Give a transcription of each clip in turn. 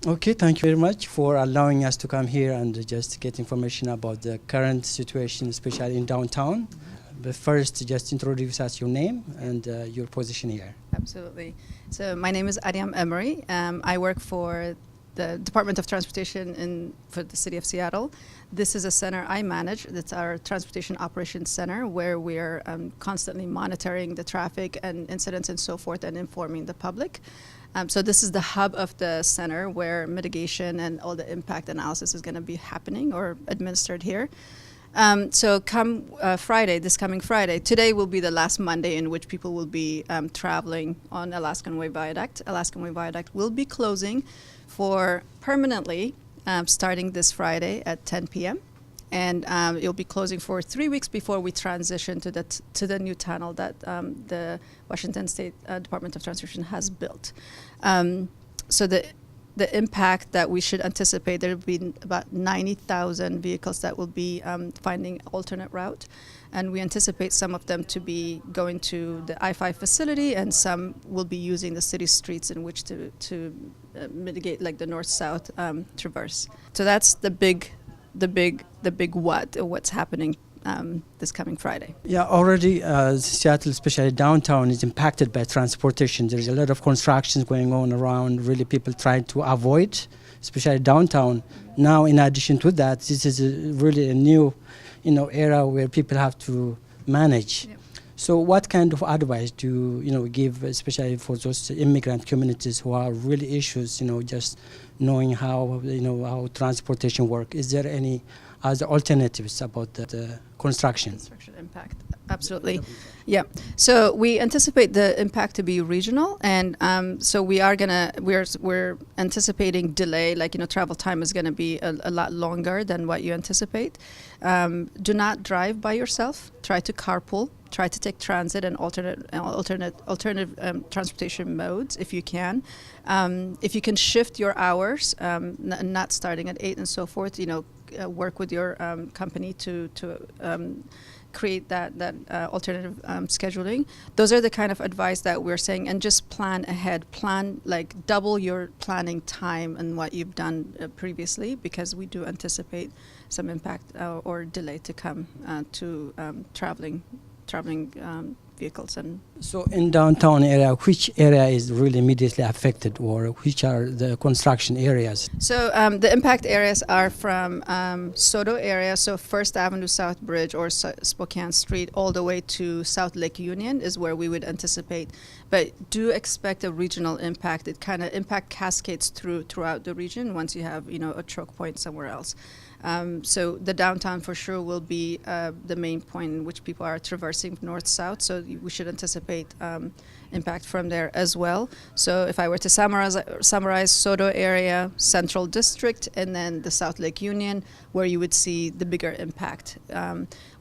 Okay, thank you very much for allowing us to come here and just get information about the current situation, especially in downtown. But first, just introduce us your name and your position here. Absolutely. So my name is Adiam Emery. I work for the Department of Transportation for the City of Seattle. This is a center I manage. It's our Transportation Operations Center, where we are constantly monitoring the traffic and incidents and so forth and informing the public. So this is the hub of the center where mitigation and all the impact analysis is going to be happening or administered here. So come Friday, this coming Friday, today will be the last Monday in which people will be traveling on Alaskan Way Viaduct. Alaskan Way Viaduct will be closing for permanently starting this Friday at 10 p.m. And it'll be closing for 3 weeks before we transition to the new tunnel that the Washington State Department of Transportation has built. So the impact that we should anticipate, there will be about 90,000 vehicles that will be finding alternate route. And we anticipate some of them to be going to the I-5 facility, and some will be using the city streets in which to mitigate like the north-south traverse. So that's the big what's happening this coming Friday. Yeah, already Seattle, especially downtown, is impacted by transportation. There's a lot of constructions going on around, really people trying to avoid, especially downtown. Now, in addition to that, this is really a new, era where people have to manage. Yep. So what kind of advice do you give, especially for those immigrant communities who are really issues, just knowing how transportation work? Is there any other alternatives about the construction Impact? Absolutely. Yeah. So we anticipate the impact to be regional, and so we're anticipating delay. Travel time is gonna be a lot longer than what you anticipate. Do not drive by yourself. Try to carpool. Try to take transit and alternative transportation modes if you can. If you can shift your hours, not starting at 8 and so forth. Work with your company to create that alternative scheduling. Those are the kind of advice that we're saying, and just plan ahead. Plan double your planning time and what you've done previously, because we do anticipate some impact or delay to come to traveling vehicles. And so in downtown area, which area is really immediately affected, or which are the construction areas? So the impact areas are from Soto area, so First Avenue South Bridge or Spokane Street, all the way to South Lake Union is where we would anticipate. But do expect a regional impact. It kind of impact cascades throughout the region once you have a choke point somewhere else. So the downtown for sure will be the main point in which people are traversing north-south, so we should anticipate impact from there as well. So if I were to summarize Soto area, Central District, and then the South Lake Union, where you would see the bigger impact.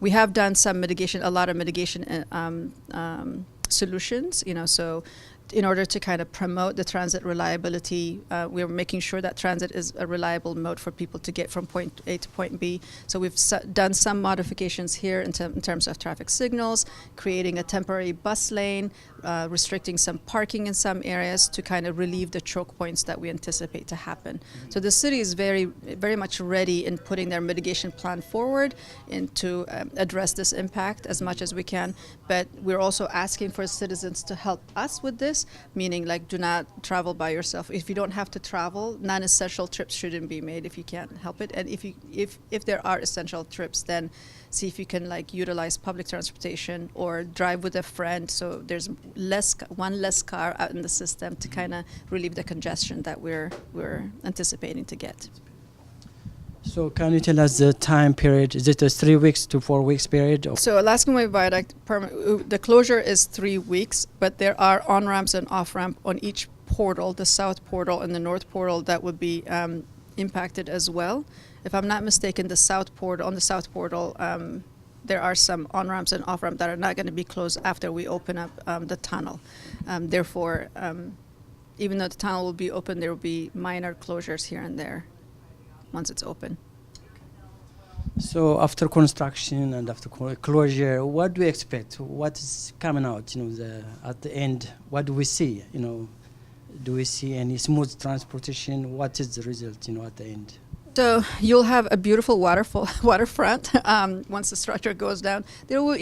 We have done a lot of mitigation solutions, so in order to kind of promote the transit reliability, we're making sure that transit is a reliable mode for people to get from point A to point B. So we've done some modifications here in terms of traffic signals, creating a temporary bus lane, restricting some parking in some areas to kind of relieve the choke points that we anticipate to happen. So the city is very, very much ready in putting their mitigation plan forward and to address this impact as much as we can. But we're also asking for citizens to help us with this, meaning do not travel by yourself. If you don't have to travel, non-essential trips shouldn't be made if you can't help it. And if there are essential trips, then see if you can utilize public transportation or drive with a friend, so there's one less car out in the system to kind of relieve the congestion that we're anticipating to get. So can you tell us the time period? Is it a 3 weeks to 4 weeks period? So Alaskan Way Viaduct, the closure is 3 weeks, but there are on-ramps and off-ramp on each portal, the south portal and the north portal, that would be impacted as well. If I'm not mistaken, on the south portal, there are some on-ramps and off-ramps that are not going to be closed after we open up the tunnel. Therefore, even though the tunnel will be open, there will be minor closures here and there once it's open. So after construction and after closure, what do we expect? What is coming out? At the end, what do we see? Do we see any smooth transportation? What is the result, at the end? So you'll have a beautiful waterfront once the structure goes down. There will,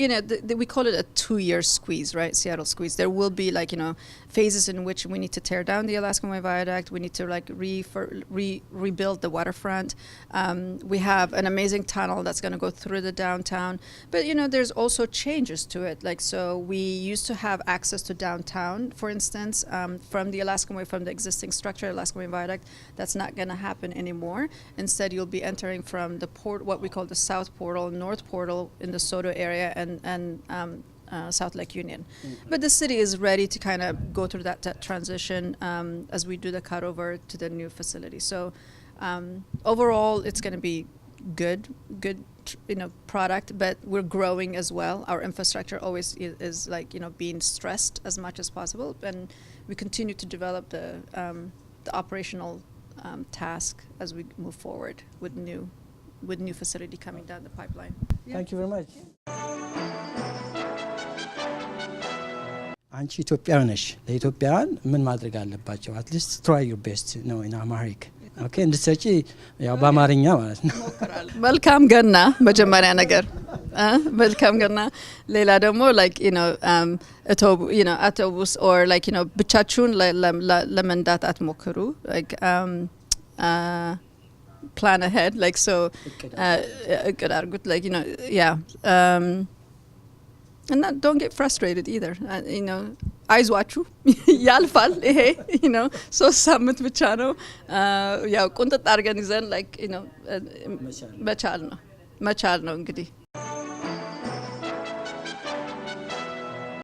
we call it a 2-year squeeze, right? Seattle squeeze. There will be phases in which we need to tear down the Alaskan Way Viaduct. We need to rebuild the waterfront. We have an amazing tunnel that's going to go through the downtown. But there's also changes to it. So we used to have access to downtown, for instance, from the Alaskan Way, from the existing structure, Alaskan Way Viaduct. That's not going to happen anymore. Instead, you'll be entering from the port, what we call the South Portal, North Portal in the Soto area, and South Lake Union. Mm-hmm. But the city is ready to kind of go through that transition as we do the cutover to the new facility. So overall, it's going to be good product, but we're growing as well. Our infrastructure always is being stressed as much as possible, and we continue to develop the operational task as we move forward with new facility coming down the pipeline. Yeah. Thank you very much. አንቺ ኢትዮጵያዊ ነሽ ለኢትዮጵያውያን ምን ማድረግ አለባቸው አትሊስት try your best ነው in Amharic ኦኬ እንድትሰጪ ያው በአማርኛ ማለት ነው መልካም ገና መጀመሪያ ነገር መልካም ገና ሌላ ደግሞ አውቶቡስ or ብቻችሁን ለመንዳት አትሞክሩ plan ahead እቅድ አድርጉት and don't get frustrated either. አይዟችሁ ያልፋል ይሄ ሶስት ሳምንት ብቻ ነው ያው ቁንጥጥ አድርገን ይዘን መቻል ነው እንግዲህ